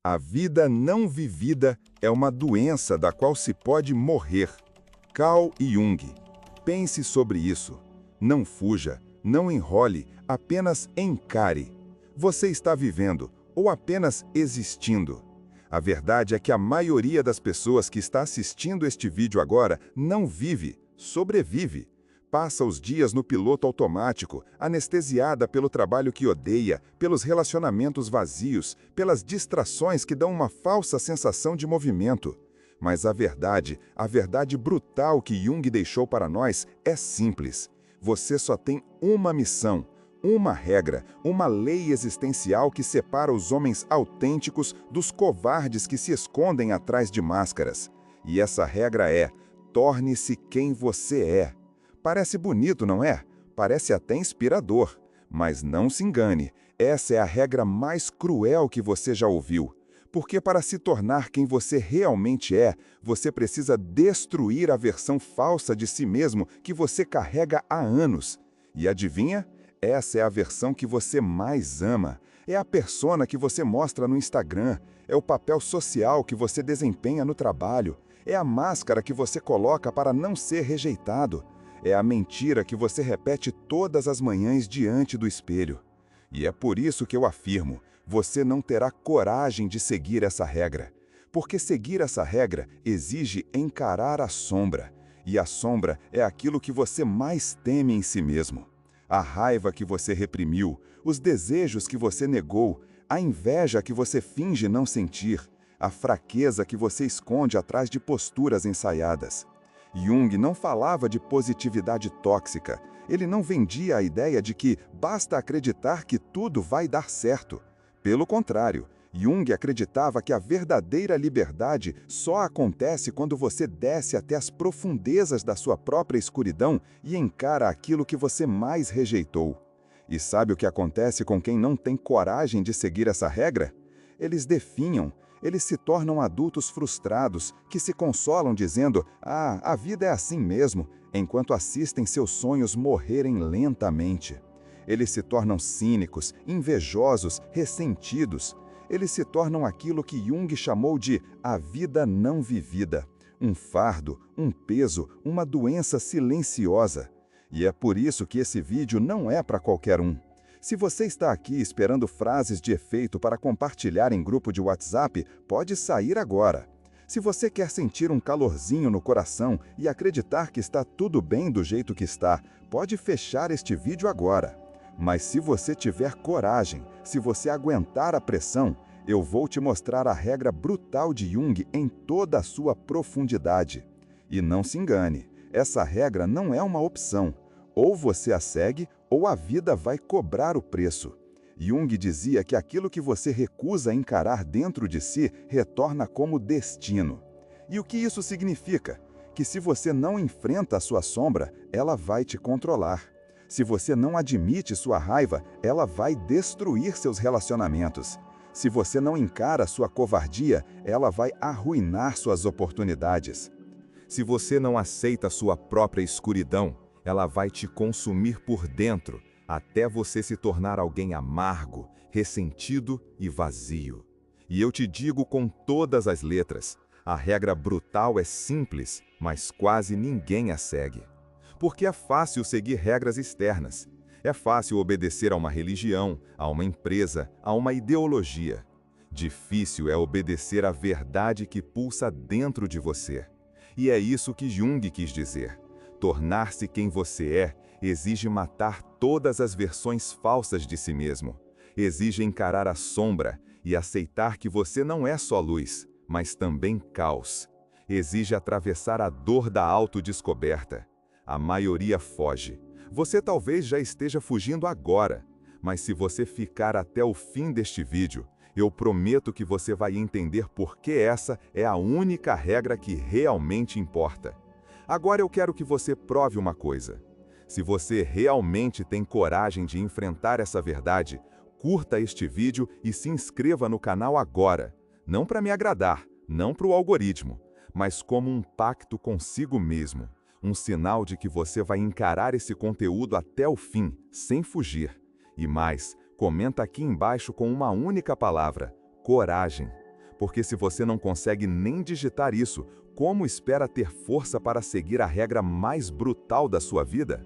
A vida não vivida é uma doença da qual se pode morrer. Carl Jung. Pense sobre isso. Não fuja, não enrole, apenas encare. Você está vivendo ou apenas existindo? A verdade é que a maioria das pessoas que está assistindo este vídeo agora não vive, sobrevive. Passa os dias no piloto automático, anestesiada pelo trabalho que odeia, pelos relacionamentos vazios, pelas distrações que dão uma falsa sensação de movimento. Mas a verdade brutal que Jung deixou para nós é simples. Você só tem uma missão, uma regra, uma lei existencial que separa os homens autênticos dos covardes que se escondem atrás de máscaras. E essa regra é: torne-se quem você é. Parece bonito, não é? Parece até inspirador. Mas não se engane, essa é a regra mais cruel que você já ouviu. Porque para se tornar quem você realmente é, você precisa destruir a versão falsa de si mesmo que você carrega há anos. E adivinha? Essa é a versão que você mais ama. É a persona que você mostra no Instagram. É o papel social que você desempenha no trabalho. É a máscara que você coloca para não ser rejeitado. É a mentira que você repete todas as manhãs diante do espelho. E é por isso que eu afirmo, você não terá coragem de seguir essa regra. Porque seguir essa regra exige encarar a sombra. E a sombra é aquilo que você mais teme em si mesmo. A raiva que você reprimiu, os desejos que você negou, a inveja que você finge não sentir, a fraqueza que você esconde atrás de posturas ensaiadas. Jung não falava de positividade tóxica. Ele não vendia a ideia de que basta acreditar que tudo vai dar certo. Pelo contrário, Jung acreditava que a verdadeira liberdade só acontece quando você desce até as profundezas da sua própria escuridão e encara aquilo que você mais rejeitou. E sabe o que acontece com quem não tem coragem de seguir essa regra? Eles definham. Eles se tornam adultos frustrados, que se consolam dizendo: "Ah, a vida é assim mesmo", enquanto assistem seus sonhos morrerem lentamente. Eles se tornam cínicos, invejosos, ressentidos. Eles se tornam aquilo que Jung chamou de a vida não vivida. Um fardo, um peso, uma doença silenciosa. E é por isso que esse vídeo não é para qualquer um. Se você está aqui esperando frases de efeito para compartilhar em grupo de WhatsApp, pode sair agora. Se você quer sentir um calorzinho no coração e acreditar que está tudo bem do jeito que está, pode fechar este vídeo agora. Mas se você tiver coragem, se você aguentar a pressão, eu vou te mostrar a regra brutal de Jung em toda a sua profundidade. E não se engane, essa regra não é uma opção. Ou você a segue, ou a vida vai cobrar o preço. Jung dizia que aquilo que você recusa encarar dentro de si retorna como destino. E o que isso significa? Que se você não enfrenta a sua sombra, ela vai te controlar. Se você não admite sua raiva, ela vai destruir seus relacionamentos. Se você não encara sua covardia, ela vai arruinar suas oportunidades. Se você não aceita sua própria escuridão, ela vai te consumir por dentro, até você se tornar alguém amargo, ressentido e vazio. E eu te digo com todas as letras, a regra brutal é simples, mas quase ninguém a segue. Porque é fácil seguir regras externas. É fácil obedecer a uma religião, a uma empresa, a uma ideologia. Difícil é obedecer à verdade que pulsa dentro de você. E é isso que Jung quis dizer. Tornar-se quem você é exige matar todas as versões falsas de si mesmo. Exige encarar a sombra e aceitar que você não é só luz, mas também caos. Exige atravessar a dor da autodescoberta. A maioria foge. Você talvez já esteja fugindo agora, mas se você ficar até o fim deste vídeo, eu prometo que você vai entender por que essa é a única regra que realmente importa. Agora eu quero que você prove uma coisa. Se você realmente tem coragem de enfrentar essa verdade, curta este vídeo e se inscreva no canal agora. Não para me agradar, não para o algoritmo, mas como um pacto consigo mesmo. Um sinal de que você vai encarar esse conteúdo até o fim, sem fugir. E mais, comenta aqui embaixo com uma única palavra: coragem. Porque se você não consegue nem digitar isso, como espera ter força para seguir a regra mais brutal da sua vida?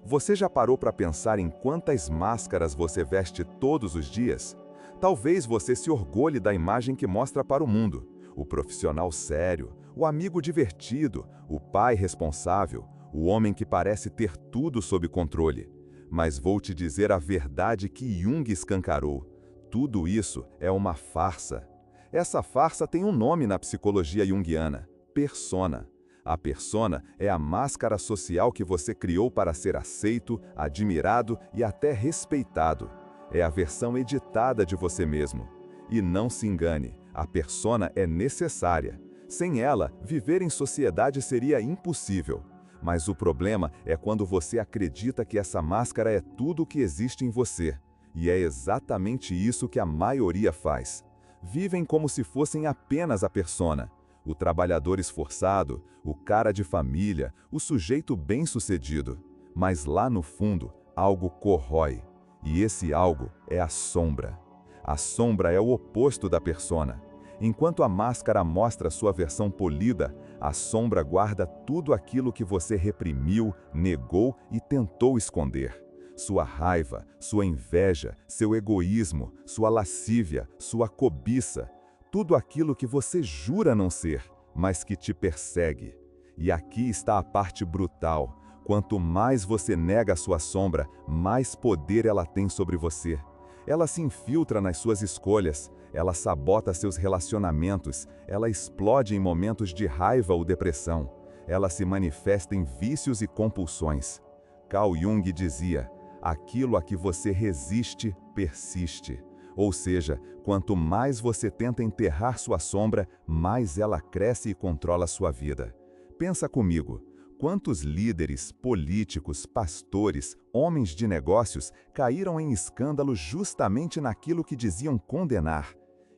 Você já parou para pensar em quantas máscaras você veste todos os dias? Talvez você se orgulhe da imagem que mostra para o mundo. O profissional sério, o amigo divertido, o pai responsável, o homem que parece ter tudo sob controle. Mas vou te dizer a verdade que Jung escancarou. Tudo isso é uma farsa. Essa farsa tem um nome na psicologia junguiana: persona. A persona é a máscara social que você criou para ser aceito, admirado e até respeitado. É a versão editada de você mesmo. E não se engane, a persona é necessária. Sem ela, viver em sociedade seria impossível. Mas o problema é quando você acredita que essa máscara é tudo o que existe em você. E é exatamente isso que a maioria faz. Vivem como se fossem apenas a persona. O trabalhador esforçado, o cara de família, o sujeito bem-sucedido. Mas lá no fundo, algo corrói. E esse algo é a sombra. A sombra é o oposto da persona. Enquanto a máscara mostra sua versão polida, a sombra guarda tudo aquilo que você reprimiu, negou e tentou esconder. Sua raiva, sua inveja, seu egoísmo, sua lascívia, sua cobiça. Tudo aquilo que você jura não ser, mas que te persegue. E aqui está a parte brutal. Quanto mais você nega a sua sombra, mais poder ela tem sobre você. Ela se infiltra nas suas escolhas, ela sabota seus relacionamentos, ela explode em momentos de raiva ou depressão. Ela se manifesta em vícios e compulsões. Carl Jung dizia: aquilo a que você resiste, persiste. Ou seja, quanto mais você tenta enterrar sua sombra, mais ela cresce e controla sua vida. Pensa comigo. Quantos líderes, políticos, pastores, homens de negócios caíram em escândalo justamente naquilo que diziam condenar?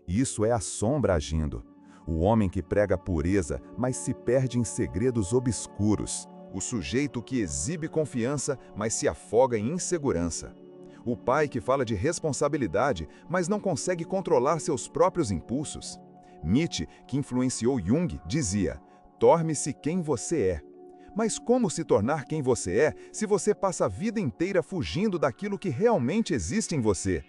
Isso é a sombra agindo. O homem que prega pureza, mas se perde em segredos obscuros. O sujeito que exibe confiança, mas se afoga em insegurança. O pai que fala de responsabilidade, mas não consegue controlar seus próprios impulsos. Nietzsche, que influenciou Jung, dizia: torne-se quem você é. Mas como se tornar quem você é se você passa a vida inteira fugindo daquilo que realmente existe em você?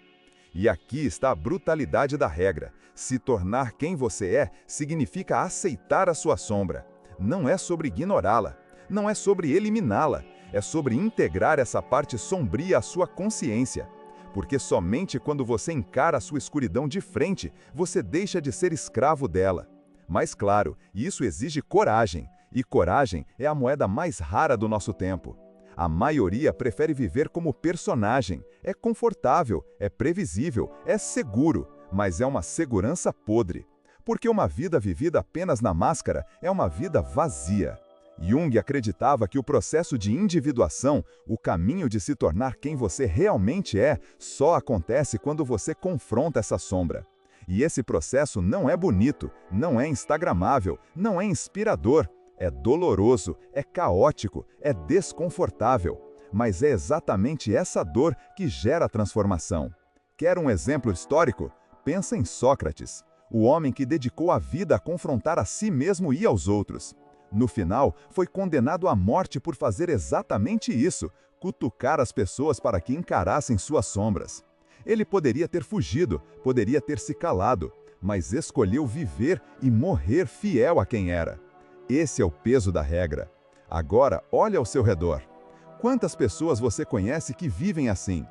E aqui está a brutalidade da regra. Se tornar quem você é significa aceitar a sua sombra. Não é sobre ignorá-la, não é sobre eliminá-la, é sobre integrar essa parte sombria à sua consciência. Porque somente quando você encara a sua escuridão de frente, você deixa de ser escravo dela. Mas claro, isso exige coragem. E coragem é a moeda mais rara do nosso tempo. A maioria prefere viver como personagem. É confortável, é previsível, é seguro, mas é uma segurança podre. Porque uma vida vivida apenas na máscara é uma vida vazia. Jung acreditava que o processo de individuação, o caminho de se tornar quem você realmente é, só acontece quando você confronta essa sombra. E esse processo não é bonito, não é instagramável, não é inspirador. É doloroso, é caótico, é desconfortável, mas é exatamente essa dor que gera a transformação. Quer um exemplo histórico? Pensa em Sócrates, o homem que dedicou a vida a confrontar a si mesmo e aos outros. No final, foi condenado à morte por fazer exatamente isso, cutucar as pessoas para que encarassem suas sombras. Ele poderia ter fugido, poderia ter se calado, mas escolheu viver e morrer fiel a quem era. Esse é o peso da regra. Agora, olha ao seu redor. Quantas pessoas você conhece que vivem assim?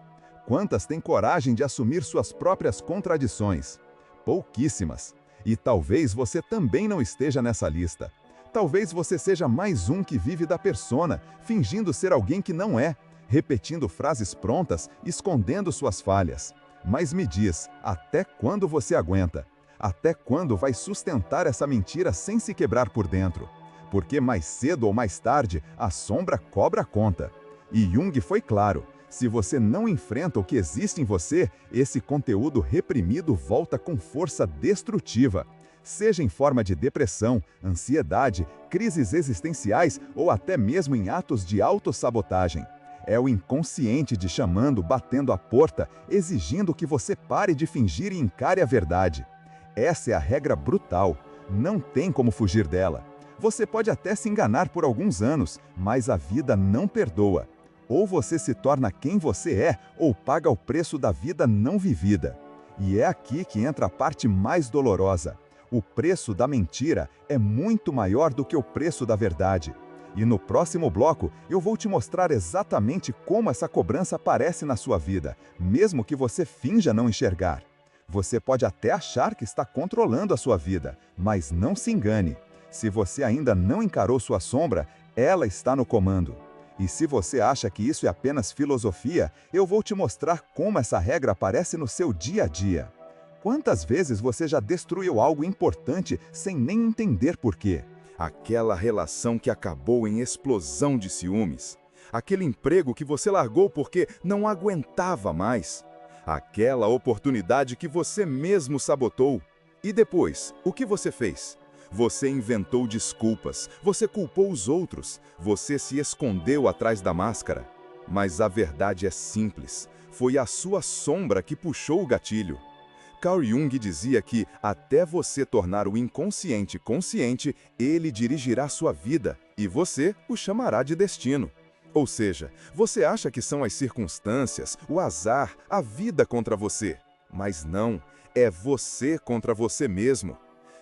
Quantas têm coragem de assumir suas próprias contradições? Pouquíssimas. E talvez você também não esteja nessa lista. Talvez você seja mais um que vive da persona, fingindo ser alguém que não é, repetindo frases prontas, escondendo suas falhas. Mas me diz, até quando você aguenta? Até quando vai sustentar essa mentira sem se quebrar por dentro? Porque mais cedo ou mais tarde, a sombra cobra a conta. E Jung foi claro, se você não enfrenta o que existe em você, esse conteúdo reprimido volta com força destrutiva. Seja em forma de depressão, ansiedade, crises existenciais ou até mesmo em atos de autossabotagem. É o inconsciente te chamando, batendo a porta, exigindo que você pare de fingir e encare a verdade. Essa é a regra brutal. Não tem como fugir dela. Você pode até se enganar por alguns anos, mas a vida não perdoa. Ou você se torna quem você é, ou paga o preço da vida não vivida. E é aqui que entra a parte mais dolorosa. O preço da mentira é muito maior do que o preço da verdade. E no próximo bloco, eu vou te mostrar exatamente como essa cobrança aparece na sua vida, mesmo que você finja não enxergar. Você pode até achar que está controlando a sua vida, mas não se engane. Se você ainda não encarou sua sombra, ela está no comando. E se você acha que isso é apenas filosofia, eu vou te mostrar como essa regra aparece no seu dia a dia. Quantas vezes você já destruiu algo importante sem nem entender por quê? Aquela relação que acabou em explosão de ciúmes. Aquele emprego que você largou porque não aguentava mais. Aquela oportunidade que você mesmo sabotou. E depois, o que você fez? Você inventou desculpas, você culpou os outros, você se escondeu atrás da máscara. Mas a verdade é simples, foi a sua sombra que puxou o gatilho. Carl Jung dizia que, até você tornar o inconsciente consciente, ele dirigirá sua vida, e você o chamará de destino. Ou seja, você acha que são as circunstâncias, o azar, a vida contra você. Mas não, é você contra você mesmo.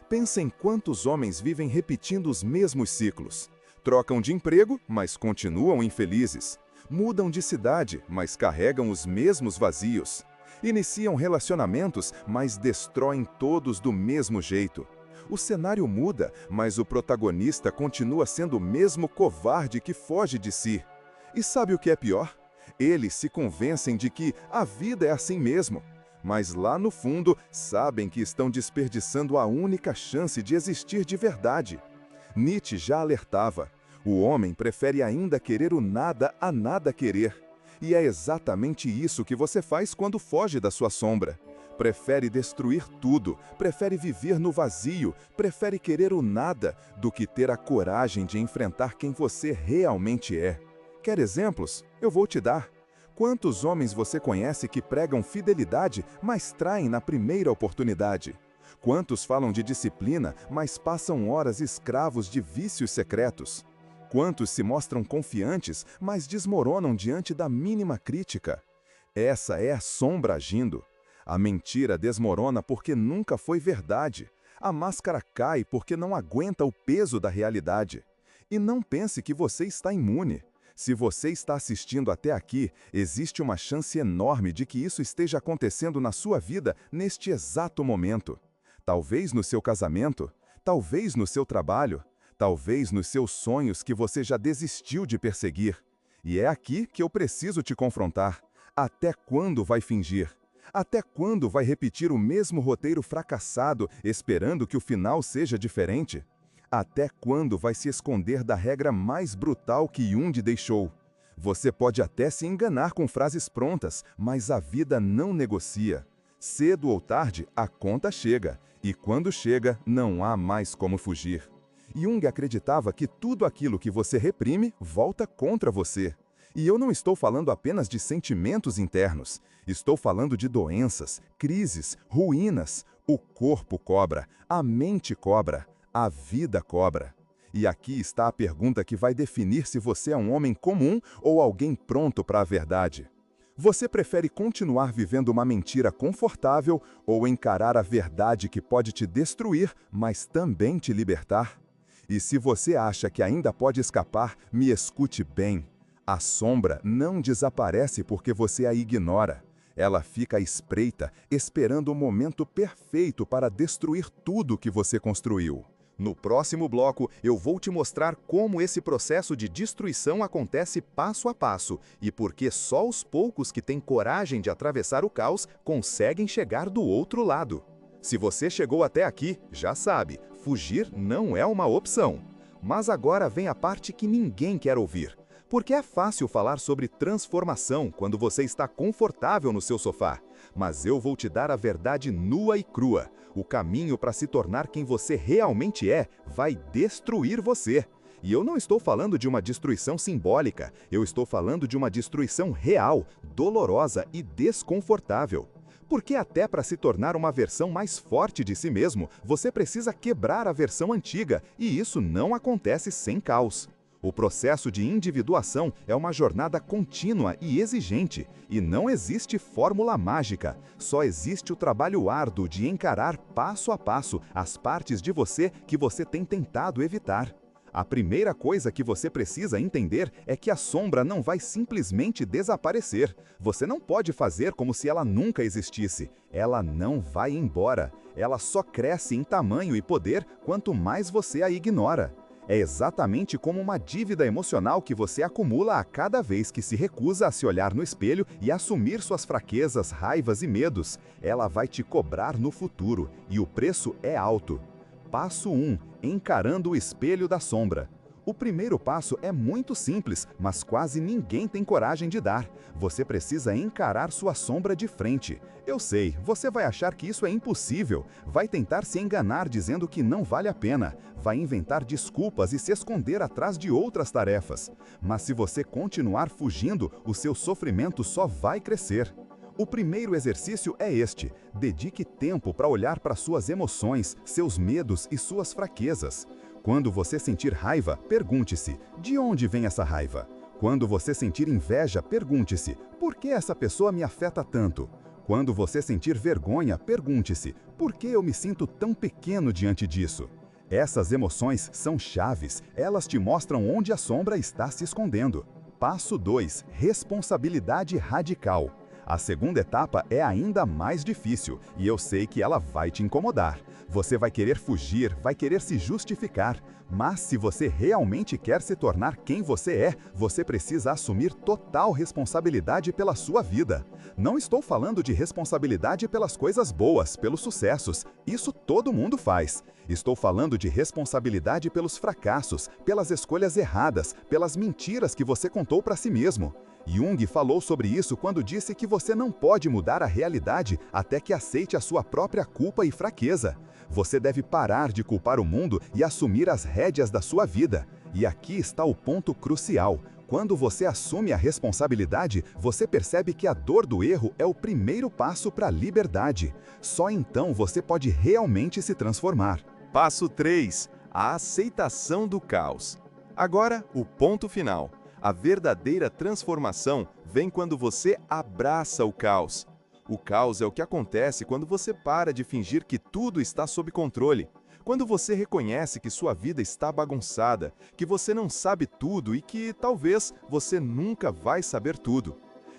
Pensa em quantos homens vivem repetindo os mesmos ciclos. Trocam de emprego, mas continuam infelizes. Mudam de cidade, mas carregam os mesmos vazios. Iniciam relacionamentos, mas destroem todos do mesmo jeito. O cenário muda, mas o protagonista continua sendo o mesmo covarde que foge de si. E sabe o que é pior? Eles se convencem de que a vida é assim mesmo. Mas lá no fundo, sabem que estão desperdiçando a única chance de existir de verdade. Nietzsche já alertava: o homem prefere ainda querer o nada a nada querer. E é exatamente isso que você faz quando foge da sua sombra. Prefere destruir tudo, prefere viver no vazio, prefere querer o nada do que ter a coragem de enfrentar quem você realmente é. Quer exemplos? Eu vou te dar. Quantos homens você conhece que pregam fidelidade, mas traem na primeira oportunidade? Quantos falam de disciplina, mas passam horas escravos de vícios secretos? Quantos se mostram confiantes, mas desmoronam diante da mínima crítica? Essa é a sombra agindo. A mentira desmorona porque nunca foi verdade. A máscara cai porque não aguenta o peso da realidade. E não pense que você está imune. Se você está assistindo até aqui, existe uma chance enorme de que isso esteja acontecendo na sua vida neste exato momento. Talvez no seu casamento, talvez no seu trabalho, talvez nos seus sonhos que você já desistiu de perseguir. E é aqui que eu preciso te confrontar. Até quando vai fingir? Até quando vai repetir o mesmo roteiro fracassado, esperando que o final seja diferente? Até quando vai se esconder da regra mais brutal que Jung deixou? Você pode até se enganar com frases prontas, mas a vida não negocia. Cedo ou tarde, a conta chega, e quando chega, não há mais como fugir. Jung acreditava que tudo aquilo que você reprime volta contra você. E eu não estou falando apenas de sentimentos internos. Estou falando de doenças, crises, ruínas. O corpo cobra, a mente cobra. A vida cobra. E aqui está a pergunta que vai definir se você é um homem comum ou alguém pronto para a verdade. Você prefere continuar vivendo uma mentira confortável ou encarar a verdade que pode te destruir, mas também te libertar? E se você acha que ainda pode escapar, me escute bem. A sombra não desaparece porque você a ignora. Ela fica à espreita, esperando o momento perfeito para destruir tudo que você construiu. No próximo bloco, eu vou te mostrar como esse processo de destruição acontece passo a passo e por que só os poucos que têm coragem de atravessar o caos conseguem chegar do outro lado. Se você chegou até aqui, já sabe, fugir não é uma opção. Mas agora vem a parte que ninguém quer ouvir. Porque é fácil falar sobre transformação quando você está confortável no seu sofá. Mas eu vou te dar a verdade nua e crua. O caminho para se tornar quem você realmente é vai destruir você. E eu não estou falando de uma destruição simbólica, eu estou falando de uma destruição real, dolorosa e desconfortável. Porque até para se tornar uma versão mais forte de si mesmo, você precisa quebrar a versão antiga, e isso não acontece sem caos. O processo de individuação é uma jornada contínua e exigente, e não existe fórmula mágica. Só existe o trabalho árduo de encarar passo a passo as partes de você que você tem tentado evitar. A primeira coisa que você precisa entender é que a sombra não vai simplesmente desaparecer. Você não pode fazer como se ela nunca existisse. Ela não vai embora. Ela só cresce em tamanho e poder quanto mais você a ignora. É exatamente como uma dívida emocional que você acumula a cada vez que se recusa a se olhar no espelho e assumir suas fraquezas, raivas e medos. Ela vai te cobrar no futuro, e o preço é alto. Passo 1. Encarando o espelho da sombra. O primeiro passo é muito simples, mas quase ninguém tem coragem de dar. Você precisa encarar sua sombra de frente. Eu sei, você vai achar que isso é impossível. Vai tentar se enganar dizendo que não vale a pena. Vai inventar desculpas e se esconder atrás de outras tarefas. Mas se você continuar fugindo, o seu sofrimento só vai crescer. O primeiro exercício é este: dedique tempo para olhar para suas emoções, seus medos e suas fraquezas. Quando você sentir raiva, pergunte-se: de onde vem essa raiva? Quando você sentir inveja, pergunte-se: por que essa pessoa me afeta tanto? Quando você sentir vergonha, pergunte-se: por que eu me sinto tão pequeno diante disso? Essas emoções são chaves, elas te mostram onde a sombra está se escondendo. Passo 2: responsabilidade radical. A segunda etapa é ainda mais difícil, e eu sei que ela vai te incomodar. Você vai querer fugir, vai querer se justificar, mas se você realmente quer se tornar quem você é, você precisa assumir total responsabilidade pela sua vida. Não estou falando de responsabilidade pelas coisas boas, pelos sucessos. Isso todo mundo faz. Estou falando de responsabilidade pelos fracassos, pelas escolhas erradas, pelas mentiras que você contou para si mesmo. Jung falou sobre isso quando disse que você não pode mudar a realidade até que aceite a sua própria culpa e fraqueza. Você deve parar de culpar o mundo e assumir as rédeas da sua vida. E aqui está o ponto crucial. Quando você assume a responsabilidade, você percebe que a dor do erro é o primeiro passo para a liberdade. Só então você pode realmente se transformar. Passo 3. A aceitação do caos. Agora, o ponto final. A verdadeira transformação vem quando você abraça o caos. O caos é o que acontece quando você para de fingir que tudo está sob controle. Quando você reconhece que sua vida está bagunçada, que você não sabe tudo e que, talvez, você nunca vai saber tudo.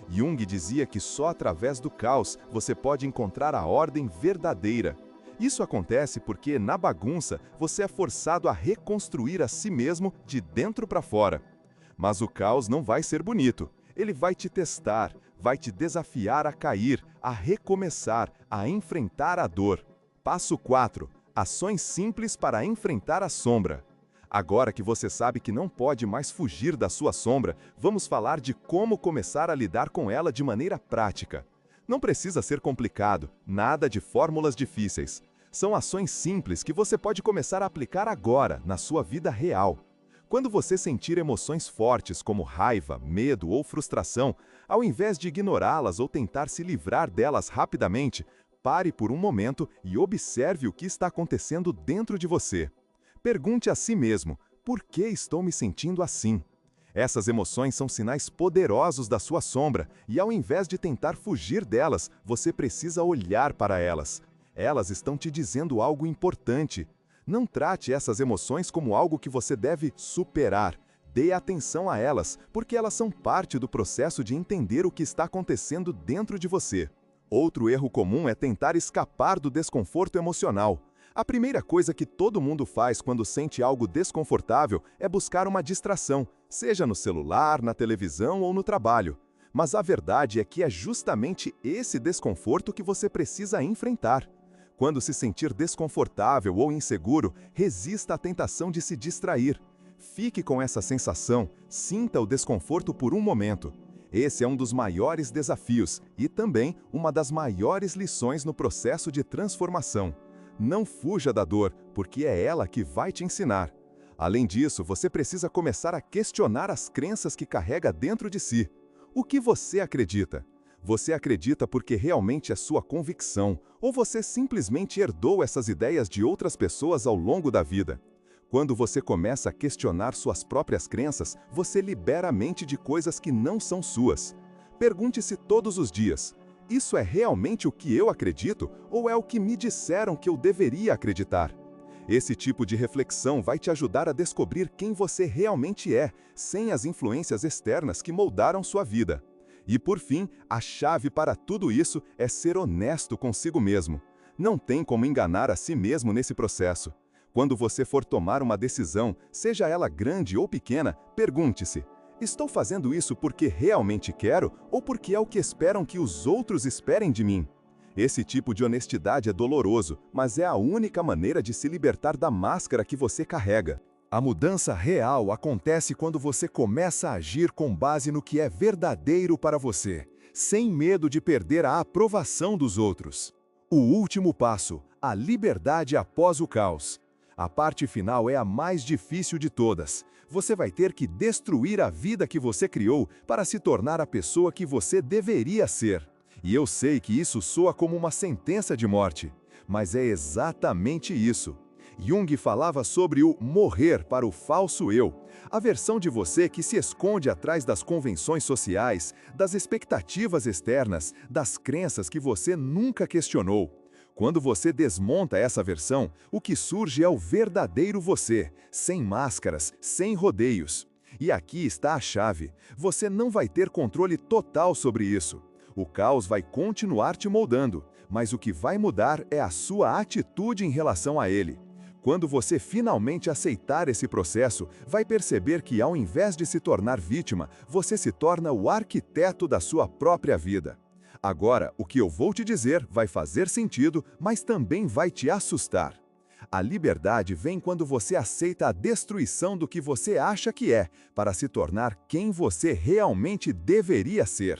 Jung dizia que só através do caos você pode encontrar a ordem verdadeira. Isso acontece porque, na bagunça, você é forçado a reconstruir a si mesmo de dentro para fora. Mas o caos não vai ser bonito. Ele vai te testar, vai te desafiar a cair, a recomeçar, a enfrentar a dor. Passo 4. Ações simples para enfrentar a sombra. Agora que você sabe que não pode mais fugir da sua sombra, vamos falar de como começar a lidar com ela de maneira prática. Não precisa ser complicado, nada de fórmulas difíceis. São ações simples que você pode começar a aplicar agora, na sua vida real. Quando você sentir emoções fortes como raiva, medo ou frustração, ao invés de ignorá-las ou tentar se livrar delas rapidamente, pare por um momento e observe o que está acontecendo dentro de você. Pergunte a si mesmo: por que estou me sentindo assim? Essas emoções são sinais poderosos da sua sombra e, ao invés de tentar fugir delas, você precisa olhar para elas. Elas estão te dizendo algo importante. Não trate essas emoções como algo que você deve superar. Dê atenção a elas, porque elas são parte do processo de entender o que está acontecendo dentro de você. Outro erro comum é tentar escapar do desconforto emocional. A primeira coisa que todo mundo faz quando sente algo desconfortável é buscar uma distração, seja no celular, na televisão ou no trabalho. Mas a verdade é que é justamente esse desconforto que você precisa enfrentar. Quando se sentir desconfortável ou inseguro, resista à tentação de se distrair. Fique com essa sensação, sinta o desconforto por um momento. Esse é um dos maiores desafios e também uma das maiores lições no processo de transformação. Não fuja da dor, porque é ela que vai te ensinar. Além disso, você precisa começar a questionar as crenças que carrega dentro de si. O que você acredita? Você acredita porque realmente é sua convicção, ou você simplesmente herdou essas ideias de outras pessoas ao longo da vida? Quando você começa a questionar suas próprias crenças, você libera a mente de coisas que não são suas. Pergunte-se todos os dias: isso é realmente o que eu acredito ou é o que me disseram que eu deveria acreditar? Esse tipo de reflexão vai te ajudar a descobrir quem você realmente é, sem as influências externas que moldaram sua vida. E por fim, a chave para tudo isso é ser honesto consigo mesmo. Não tem como enganar a si mesmo nesse processo. Quando você for tomar uma decisão, seja ela grande ou pequena, pergunte-se: estou fazendo isso porque realmente quero ou porque é o que esperam que os outros esperem de mim? Esse tipo de honestidade é doloroso, mas é a única maneira de se libertar da máscara que você carrega. A mudança real acontece quando você começa a agir com base no que é verdadeiro para você, sem medo de perder a aprovação dos outros. O último passo, a liberdade após o caos. A parte final é a mais difícil de todas. Você vai ter que destruir a vida que você criou para se tornar a pessoa que você deveria ser. E eu sei que isso soa como uma sentença de morte, mas é exatamente isso. Jung falava sobre o morrer para o falso eu, a versão de você que se esconde atrás das convenções sociais, das expectativas externas, das crenças que você nunca questionou. Quando você desmonta essa versão, o que surge é o verdadeiro você, sem máscaras, sem rodeios. E aqui está a chave: você não vai ter controle total sobre isso. O caos vai continuar te moldando, mas o que vai mudar é a sua atitude em relação a ele. Quando você finalmente aceitar esse processo, vai perceber que ao invés de se tornar vítima, você se torna o arquiteto da sua própria vida. Agora, o que eu vou te dizer vai fazer sentido, mas também vai te assustar. A liberdade vem quando você aceita a destruição do que você acha que é, para se tornar quem você realmente deveria ser.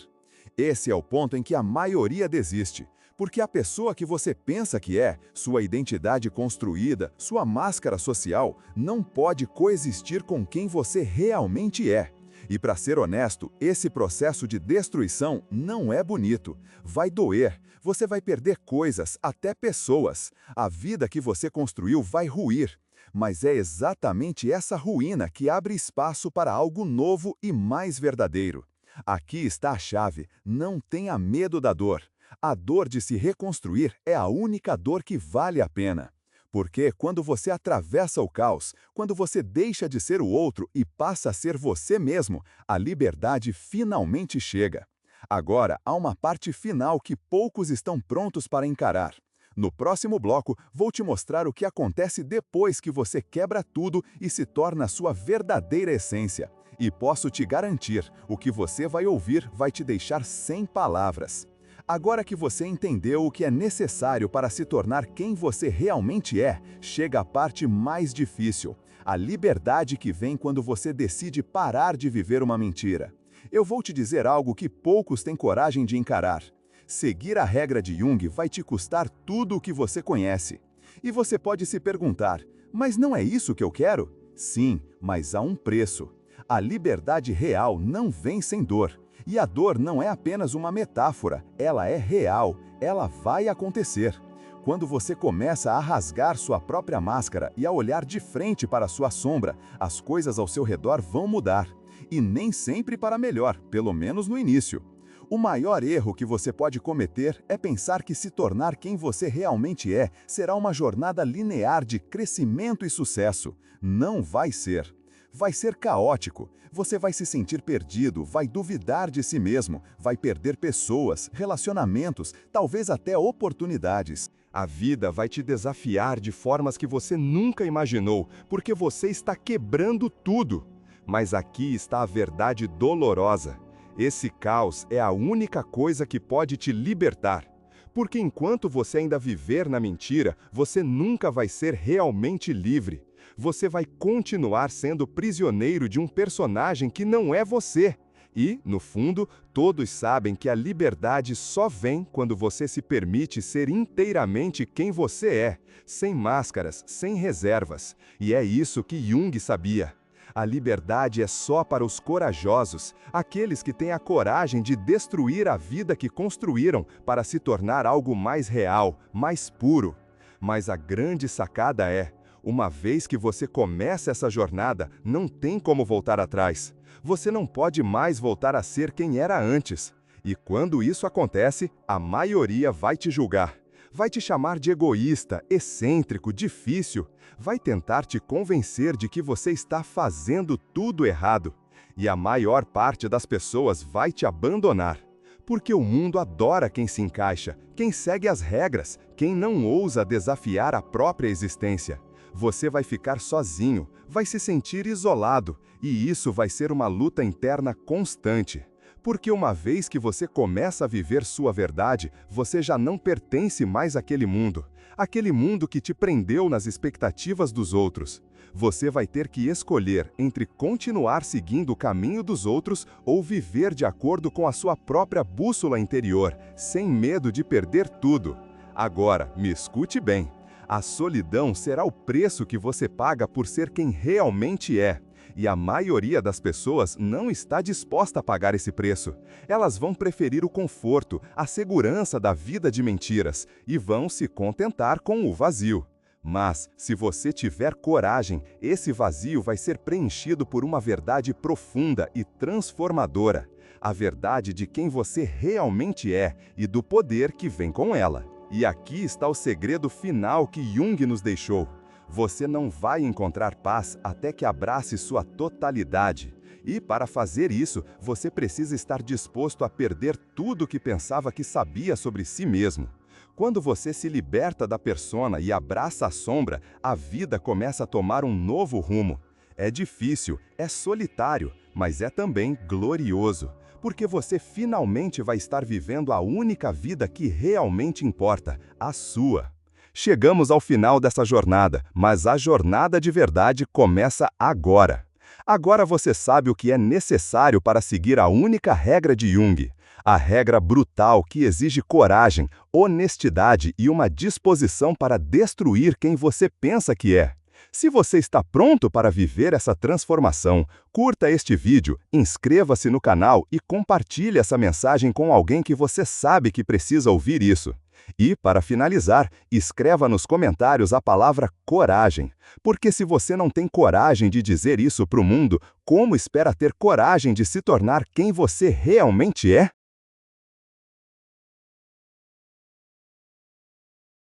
Esse é o ponto em que a maioria desiste, porque a pessoa que você pensa que é, sua identidade construída, sua máscara social, não pode coexistir com quem você realmente é. E para ser honesto, esse processo de destruição não é bonito. Vai doer, você vai perder coisas, até pessoas. A vida que você construiu vai ruir. Mas é exatamente essa ruína que abre espaço para algo novo e mais verdadeiro. Aqui está a chave: não tenha medo da dor. A dor de se reconstruir é a única dor que vale a pena. Porque quando você atravessa o caos, quando você deixa de ser o outro e passa a ser você mesmo, a liberdade finalmente chega. Agora, há uma parte final que poucos estão prontos para encarar. No próximo bloco, vou te mostrar o que acontece depois que você quebra tudo e se torna a sua verdadeira essência. E posso te garantir, o que você vai ouvir vai te deixar sem palavras. Agora que você entendeu o que é necessário para se tornar quem você realmente é, chega a parte mais difícil: a liberdade que vem quando você decide parar de viver uma mentira. Eu vou te dizer algo que poucos têm coragem de encarar. Seguir a regra de Jung vai te custar tudo o que você conhece. E você pode se perguntar: mas não é isso que eu quero? Sim, mas há um preço. A liberdade real não vem sem dor. E a dor não é apenas uma metáfora, ela é real, ela vai acontecer. Quando você começa a rasgar sua própria máscara e a olhar de frente para sua sombra, as coisas ao seu redor vão mudar. E nem sempre para melhor, pelo menos no início. O maior erro que você pode cometer é pensar que se tornar quem você realmente é será uma jornada linear de crescimento e sucesso. Não vai ser. Vai ser caótico. Você vai se sentir perdido, vai duvidar de si mesmo, vai perder pessoas, relacionamentos, talvez até oportunidades. A vida vai te desafiar de formas que você nunca imaginou, porque você está quebrando tudo. Mas aqui está a verdade dolorosa. Esse caos é a única coisa que pode te libertar. Porque enquanto você ainda viver na mentira, você nunca vai ser realmente livre. Você vai continuar sendo prisioneiro de um personagem que não é você. E, no fundo, todos sabem que a liberdade só vem quando você se permite ser inteiramente quem você é, sem máscaras, sem reservas. E é isso que Jung sabia. A liberdade é só para os corajosos, aqueles que têm a coragem de destruir a vida que construíram para se tornar algo mais real, mais puro. Mas a grande sacada é: uma vez que você começa essa jornada, não tem como voltar atrás. Você não pode mais voltar a ser quem era antes. E quando isso acontece, a maioria vai te julgar. Vai te chamar de egoísta, excêntrico, difícil. Vai tentar te convencer de que você está fazendo tudo errado. E a maior parte das pessoas vai te abandonar. Porque o mundo adora quem se encaixa, quem segue as regras, quem não ousa desafiar a própria existência. Você vai ficar sozinho, vai se sentir isolado, e isso vai ser uma luta interna constante. Porque uma vez que você começa a viver sua verdade, você já não pertence mais àquele mundo que te prendeu nas expectativas dos outros. Você vai ter que escolher entre continuar seguindo o caminho dos outros ou viver de acordo com a sua própria bússola interior, sem medo de perder tudo. Agora, me escute bem. A solidão será o preço que você paga por ser quem realmente é. E a maioria das pessoas não está disposta a pagar esse preço. Elas vão preferir o conforto, a segurança da vida de mentiras e vão se contentar com o vazio. Mas, se você tiver coragem, esse vazio vai ser preenchido por uma verdade profunda e transformadora. A verdade de quem você realmente é e do poder que vem com ela. E aqui está o segredo final que Jung nos deixou. Você não vai encontrar paz até que abrace sua totalidade. E para fazer isso, você precisa estar disposto a perder tudo o que pensava que sabia sobre si mesmo. Quando você se liberta da persona e abraça a sombra, a vida começa a tomar um novo rumo. É difícil, é solitário, mas é também glorioso. Porque você finalmente vai estar vivendo a única vida que realmente importa, a sua. Chegamos ao final dessa jornada, mas a jornada de verdade começa agora. Agora você sabe o que é necessário para seguir a única regra de Jung. A regra brutal que exige coragem, honestidade e uma disposição para destruir quem você pensa que é. Se você está pronto para viver essa transformação, curta este vídeo, inscreva-se no canal e compartilhe essa mensagem com alguém que você sabe que precisa ouvir isso. E, para finalizar, escreva nos comentários a palavra coragem. Porque se você não tem coragem de dizer isso para o mundo, como espera ter coragem de se tornar quem você realmente é?